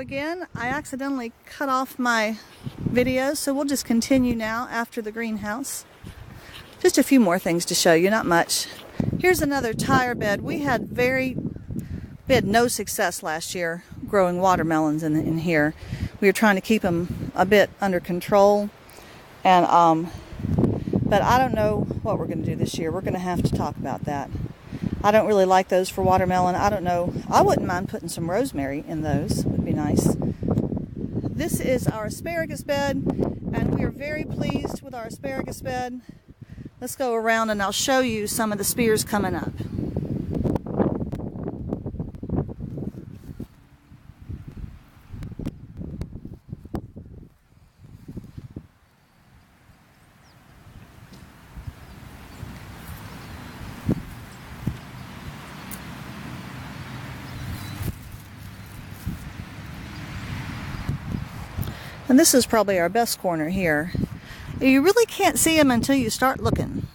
again, I accidentally cut off my video, so we'll just continue now after the greenhouse. Just a few more things to show you, not much. Here's another tire bed. We had no success last year growing watermelons in here. We were trying to keep them a bit under control, and but I don't know what we're going to do this year. We're going to have to talk about that. I don't really like those for watermelon. I don't know. I wouldn't mind putting some rosemary in those. Would be nice. This is our asparagus bed, and we are very pleased with our asparagus bed. Let's go around and I'll show you some of the spears coming up. And this is probably our best corner here. You really can't see them until you start looking.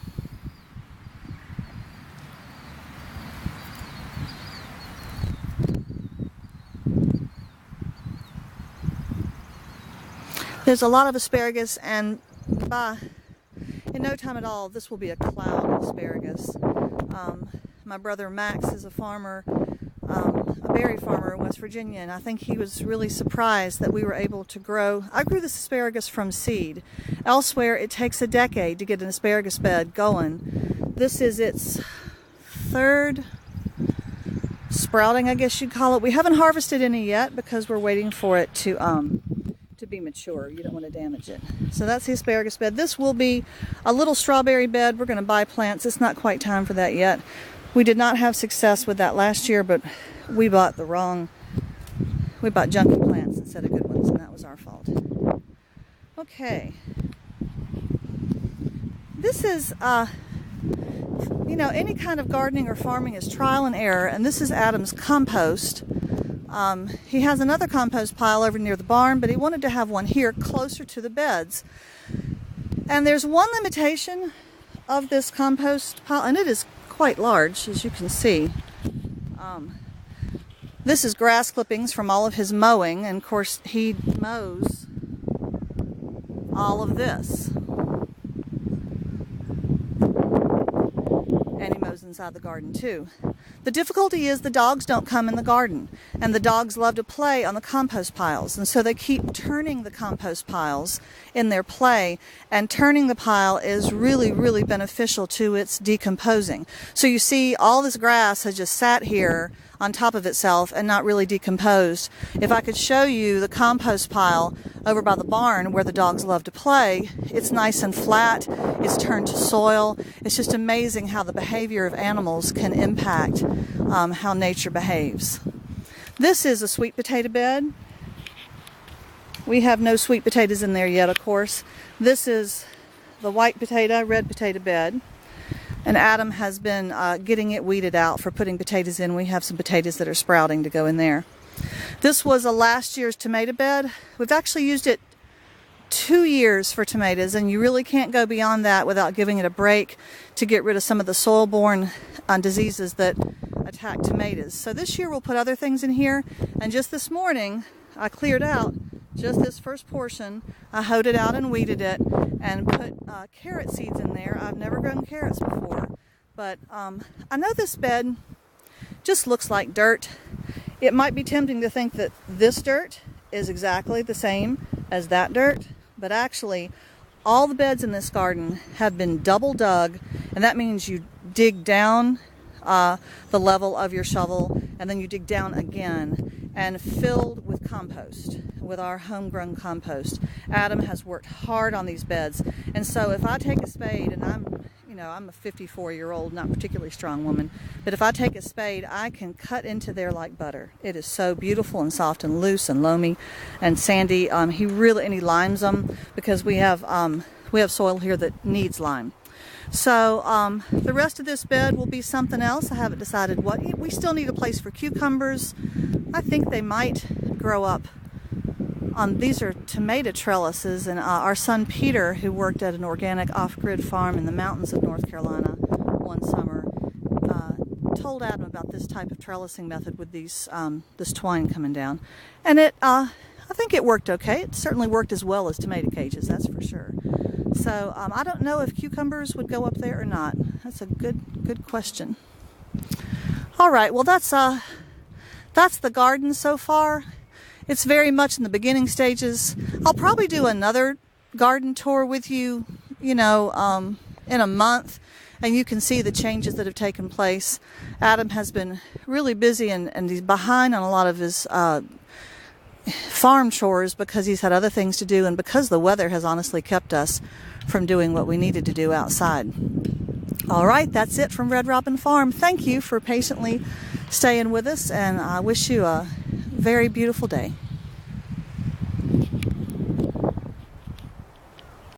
There's a lot of asparagus, and in no time at all, this will be a cloud of asparagus. My brother Max is a farmer, a berry farmer in West Virginia, and I think he was really surprised that we were able to grow. I grew this asparagus from seed. Elsewhere, it takes a decade to get an asparagus bed going. This is its third sprouting, I guess you'd call it. We haven't harvested any yet because we're waiting for it to be mature. You don't want to damage it. So that's the asparagus bed. This will be a little strawberry bed. We're going to buy plants. It's not quite time for that yet. We did not have success with that last year, but we bought junky plants instead of good ones, and that was our fault. Okay. This is, any kind of gardening or farming is trial and error, and this is Adam's compost. He has another compost pile over near the barn, but he wanted to have one here closer to the beds. And there's one limitation of this compost pile, and it is quite large, as you can see. This is grass clippings from all of his mowing, and of course he mows all of this. And he mows inside the garden too. The difficulty is the dogs don't come in the garden, and the dogs love to play on the compost piles, and so they keep turning the compost piles in their play, and turning the pile is really, really beneficial to its decomposing. So you see all this grass has just sat here on top of itself and not really decomposed. If I could show you the compost pile over by the barn where the dogs love to play, it's nice and flat, it's turned to soil. It's just amazing how the behavior of animals can impact how nature behaves. This is a sweet potato bed. We have no sweet potatoes in there yet, of course. This is the red potato bed. And Adam has been getting it weeded out for putting potatoes in. We have some potatoes that are sprouting to go in there. This was a last year's tomato bed. We've actually used it 2 years for tomatoes, and you really can't go beyond that without giving it a break to get rid of some of the soil-borne diseases that attack tomatoes. So this year we'll put other things in here, and just this morning I cleared out just this first portion. I hoed it out and weeded it and put carrot seeds in there. I've never grown carrots before, but I know this bed just looks like dirt. It might be tempting to think that this dirt is exactly the same as that dirt, but actually all the beds in this garden have been double dug, and that means you dig down the level of your shovel, and then you dig down again, and filled with compost, with our homegrown compost. Adam has worked hard on these beds, and so if I take a spade, and I'm a 54-year-old, not particularly strong woman, but if I take a spade, I can cut into there like butter. It is so beautiful and soft and loose and loamy and sandy. And he limes them because we have soil here that needs lime. So the rest of this bed will be something else. I haven't decided what. We still need a place for cucumbers. I think they might grow up. These are tomato trellises, and our son Peter, who worked at an organic off-grid farm in the mountains of North Carolina one summer, told Adam about this type of trellising method with these this twine coming down, and I think it worked okay. It certainly worked as well as tomato cages, that's for sure. So I don't know if cucumbers would go up there or not. That's a good question. All right, well that's the garden so far. It's very much in the beginning stages. I'll probably do another garden tour with you, in a month, and you can see the changes that have taken place. Adam has been really busy and he's behind on a lot of his farm chores because he's had other things to do and because the weather has honestly kept us from doing what we needed to do outside. All right, that's it from Red Robin Farm. Thank you for patiently staying with us, and I wish you a very beautiful day.